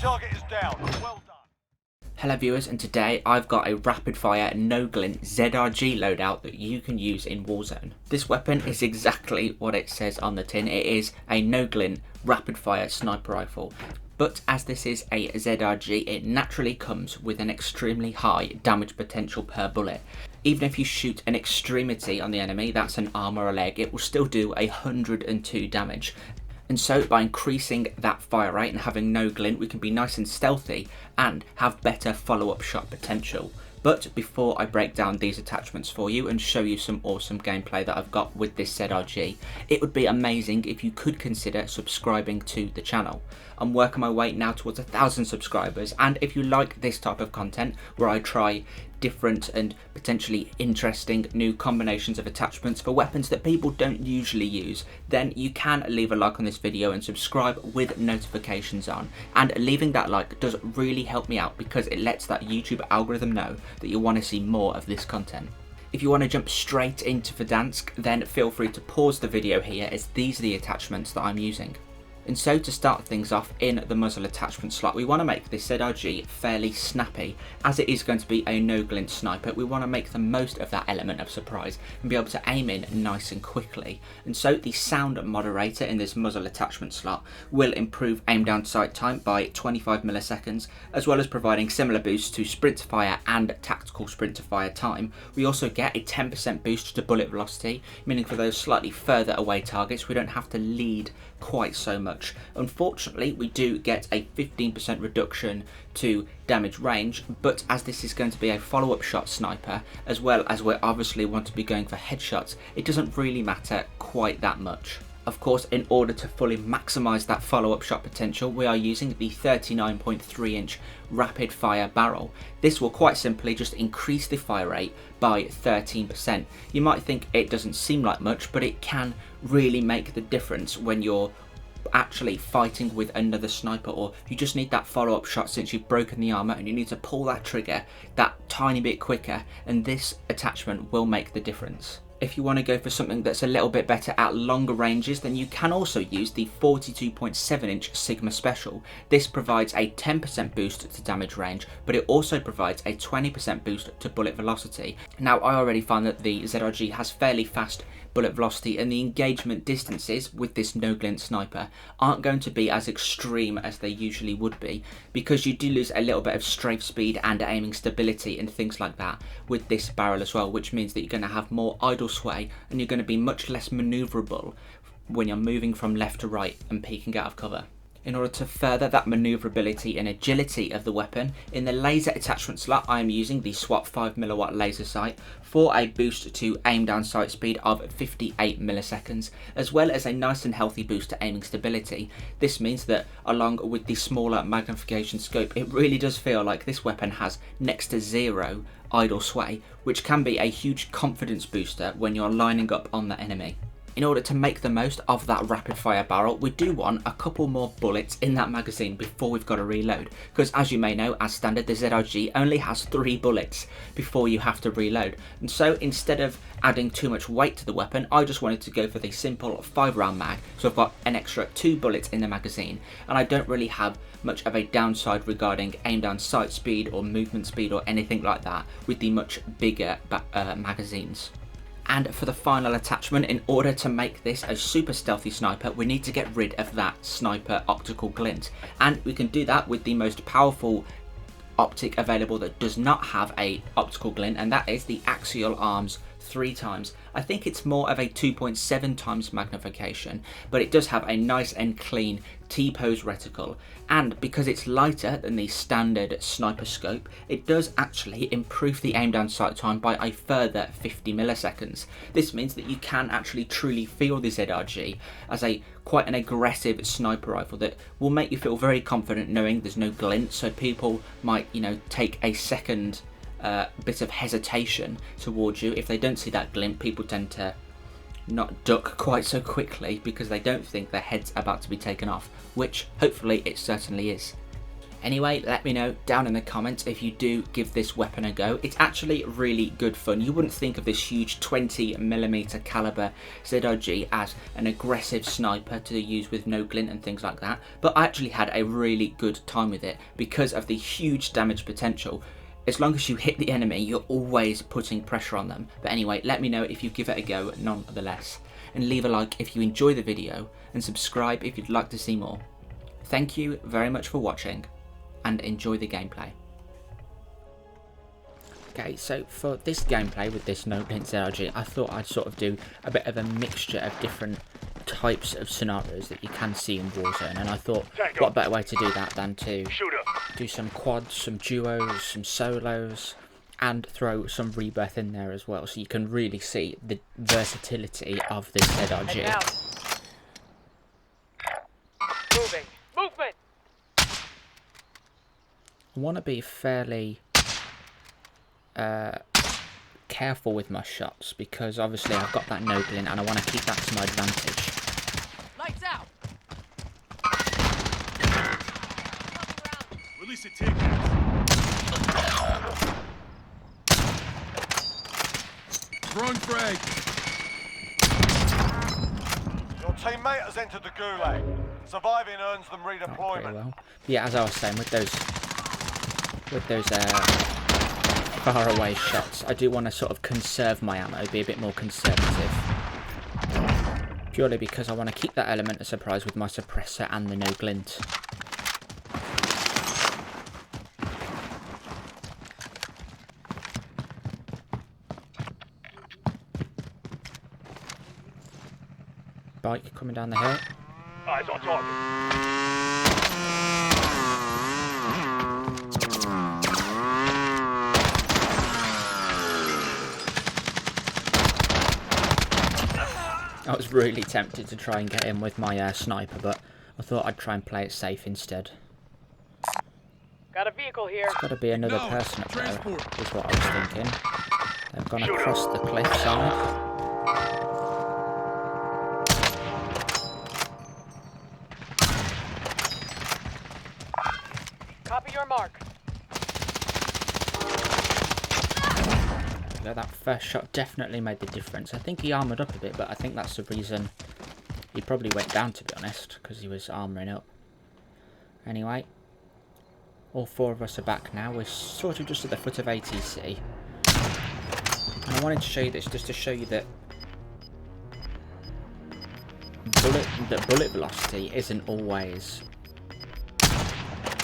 target is down. Well done. Hello viewers, and today I've got a rapid fire no glint ZRG loadout that you can use in Warzone. This weapon is exactly what it says on the tin. It is a no glint rapid fire sniper rifle. But as this is a ZRG, it naturally comes with an extremely high damage potential per bullet. Even if you shoot an extremity on the enemy, that's an arm or a leg, it will still do 102 damage. And so by increasing that fire rate and having no glint, we can be nice and stealthy and have better follow-up shot potential. But before I break down these attachments for you and show you some awesome gameplay that I've got with this ZRG, it would be amazing if you could consider subscribing to the channel. I'm working my way now towards 1,000 subscribers, and if you like this type of content where I try different and potentially interesting new combinations of attachments for weapons that people don't usually use, then you can leave a like on this video and subscribe with notifications on. And leaving that like does really help me out because it lets that YouTube algorithm know that you want to see more of this content. If you want to jump straight into Verdansk, then feel free to pause the video here, as these are the attachments that I'm using. And so to start things off in the muzzle attachment slot, we want to make this ZRG fairly snappy. As it is going to be a no glint sniper, we want to make the most of that element of surprise and be able to aim in nice and quickly. And so the sound moderator in this muzzle attachment slot will improve aim down sight time by 25 milliseconds, as well as providing similar boosts to sprint to fire and tactical sprint to fire time. We also get a 10% boost to bullet velocity, meaning for those slightly further away targets, we don't have to lead quite so much. Unfortunately, we do get a 15% reduction to damage range, but as this is going to be a follow-up shot sniper, as well as we obviously want to be going for headshots, it doesn't really matter quite that much. Of course, in order to fully maximise that follow-up shot potential, we are using the 39.3 inch rapid fire barrel. This will quite simply just increase the fire rate by 13%. You might think it doesn't seem like much, but it can really make the difference when you're actually fighting with another sniper, or you just need that follow-up shot since you've broken the armor and you need to pull that trigger that tiny bit quicker, and this attachment will make the difference. If you want to go for something that's a little bit better at longer ranges, then you can also use the 42.7 inch Sigma Special. This provides a 10% boost to damage range, but it also provides a 20% boost to bullet velocity. Now, I already find that the ZRG has fairly fast bullet velocity, and the engagement distances with this no glint sniper aren't going to be as extreme as they usually would be, because you do lose a little bit of strafe speed and aiming stability and things like that with this barrel as well, which means that you're going to have more idle sway and you're going to be much less maneuverable when you're moving from left to right and peeking out of cover. In order to further that maneuverability and agility of the weapon, in the laser attachment slot I am using the SWAT 5mm laser sight for a boost to aim down sight speed of 58 milliseconds, as well as a nice and healthy boost to aiming stability. This means that along with the smaller magnification scope, it really does feel like this weapon has next to zero idle sway, which can be a huge confidence booster when you're lining up on the enemy. In order to make the most of that rapid fire barrel, we do want a couple more bullets in that magazine before we've got to reload, because as you may know, as standard, the ZRG only has 3 bullets before you have to reload. And so instead of adding too much weight to the weapon, I just wanted to go for the simple 5-round mag, so I've got an extra 2 bullets in the magazine, and I don't really have much of a downside regarding aim down sight speed or movement speed or anything like that with the much bigger magazines. And for the final attachment, in order to make this a super stealthy sniper, we need to get rid of that sniper optical glint. And we can do that with the most powerful optic available that does not have a optical glint, and that is the Axial Arms 3x. I think it's more of a 2.7 times magnification, but it does have a nice and clean T-pose reticle, and because it's lighter than the standard sniper scope, it does actually improve the aim down sight time by a further 50 milliseconds. This means that you can actually truly feel the ZRG as quite an aggressive sniper rifle that will make you feel very confident knowing there's no glint, so people might, take a second bit of hesitation towards you. If they don't see that glint, people tend to not duck quite so quickly because they don't think their head's about to be taken off, which hopefully it certainly is. Anyway, let me know down in the comments if you do give this weapon a go. It's actually really good fun. You wouldn't think of this huge 20mm caliber ZRG as an aggressive sniper to use with no glint and things like that, but I actually had a really good time with it because of the huge damage potential. As long as you hit the enemy, you're always putting pressure on them. But anyway, let me know if you give it a go nonetheless. And leave a like if you enjoy the video, and subscribe if you'd like to see more. Thank you very much for watching, and enjoy the gameplay. Okay, so for this gameplay with this no glint ZRG, I thought I'd sort of do a bit of a mixture of different types of scenarios that you can see in Warzone, and I thought what better way to do that than to do some quads, some duos, some solos, and throw some rebirth in there as well, so you can really see the versatility of this ZRG. Moving. Movement. I want to be fairly careful with my shots because obviously I've got that no glint and I want to keep that to my advantage. Lights out. Release a ticket. Throwing frag. Your teammate has entered the gulag. Surviving earns them Pretty redeployment. well. But yeah, as I was saying, with those far away shots, I do want to sort of conserve my ammo, be a bit more conservative. Purely because I want to keep that element of surprise with my suppressor and the no glint. Bike coming down the hill. Eyes on target. I was really tempted to try and get in with my sniper, but I thought I'd try and play it safe instead. Got a vehicle here. There's got to be another person up there, is what I was thinking. They've gone across the cliff side. Copy your mark. That first shot definitely made the difference. I think he armoured up a bit, but I think that's the reason he probably went down, to be honest, because he was armouring up. Anyway, all four of us are back now. We're sort of just at the foot of ATC. And I wanted to show you this just to show you that bullet velocity isn't always...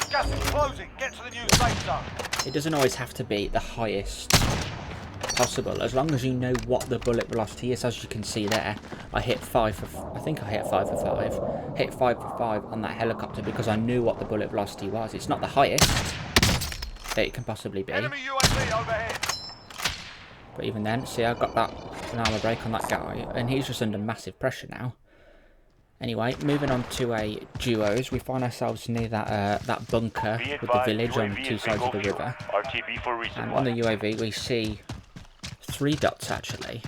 Gas is closing. Get to the new safe zone. It doesn't always have to be the highest possible, as long as you know what the bullet velocity is. As you can see there, I hit 5 for... I think I hit 5 for 5. Hit 5 for 5 on that helicopter because I knew what the bullet velocity was. It's not the highest that it can possibly be. Enemy UAV overhead. But even then, see, I got that an armor break on that guy, and he's just under massive pressure now. Anyway, moving on to a duos, we find ourselves near that bunker with the village on two sides of the river. And on the UAV, we see 3 dots actually,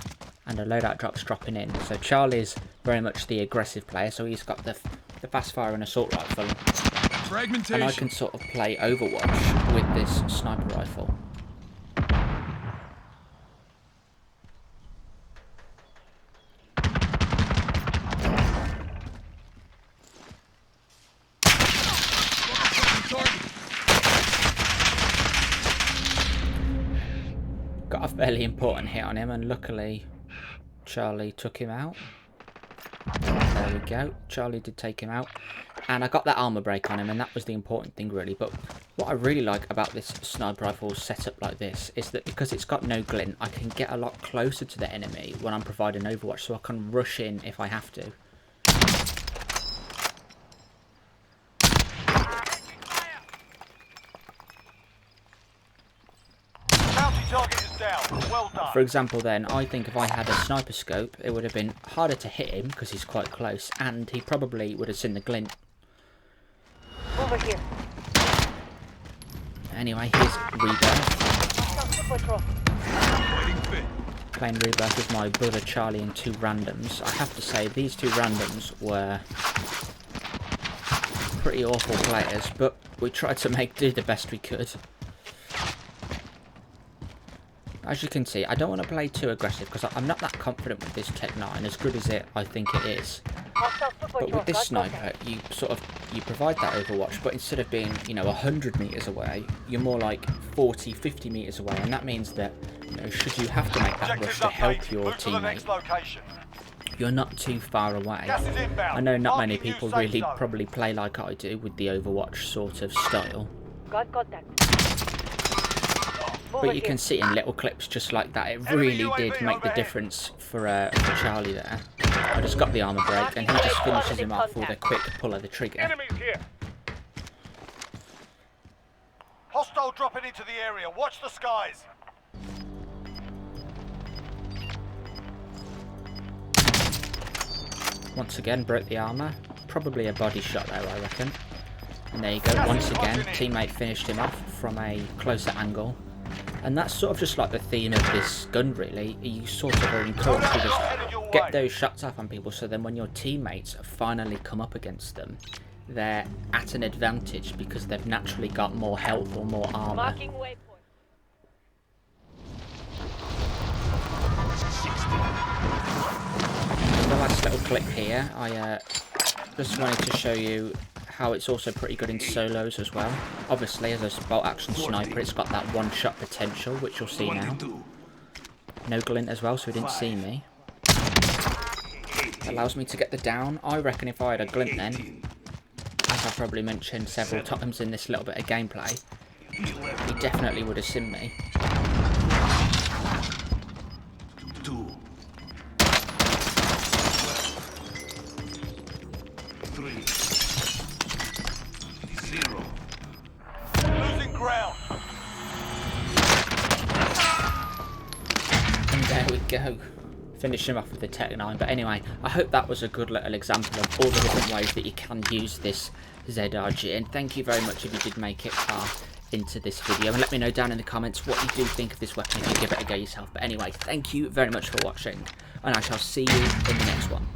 and a loadout drop's dropping in. So Charlie's very much the aggressive player, so he's got the fast fire and assault rifle, and I can sort of play Overwatch with this sniper rifle. Got a fairly important hit on him, and luckily Charlie took him out. There we go, Charlie did take him out, and I got that armor break on him, and that was the important thing really. But what I really like about this sniper rifle setup like this is that because it's got no glint, I can get a lot closer to the enemy when I'm providing Overwatch, so I can rush in if I have to. Target is down. Well done. For example then, I think if I had a sniper scope, it would have been harder to hit him because he's quite close, and he probably would have seen the glint. Over here. Anyway, here's Rebirth. Patrol. Playing Rebirth with my brother Charlie and 2 randoms. I have to say, these 2 randoms were pretty awful players, but we tried to do the best we could. As you can see, I don't want to play too aggressive because I'm not that confident with this Tech 9, as good as I think it is. But with this sniper, you provide that overwatch, but instead of being, 100 meters away, you're more like 40, 50 meters away, and that means that, should you have to make that rush to help your teammate, you're not too far away. I know not many people really probably play like I do with the Overwatch sort of style. Got contact. But you can see in little clips just like that, it really did make the difference for Charlie there. I just got the armor break and he just finishes him off with a quick pull of the trigger. Enemies here. Hostile dropping into the area. Watch the skies. Once again, broke the armor. Probably a body shot though, I reckon. And there you go, once again, teammate finished him off from a closer angle. And that's sort of just like the theme of this gun, really. You sort of are encouraged to just get those shots off on people, so then when your teammates finally come up against them, they're at an advantage because they've naturally got more health or more armor. Marking waypoint. The last little clip here, I just wanted to show you how it's also pretty good in solos as well. Obviously, as a bolt action sniper, it's got that one-shot potential, which you'll see now. No glint as well, so he didn't see me. Allows me to get the down. I reckon if I had a glint then, as I probably mentioned several times in this little bit of gameplay, he definitely would have seen me. Losing ground. And there we go. Finish him off with the Tech 9. But anyway, I hope that was a good little example of all the different ways that you can use this ZRG. And thank you very much if you did make it far into this video. And let me know down in the comments what you do think of this weapon if you give it a go yourself. But anyway, thank you very much for watching. And I shall see you in the next one.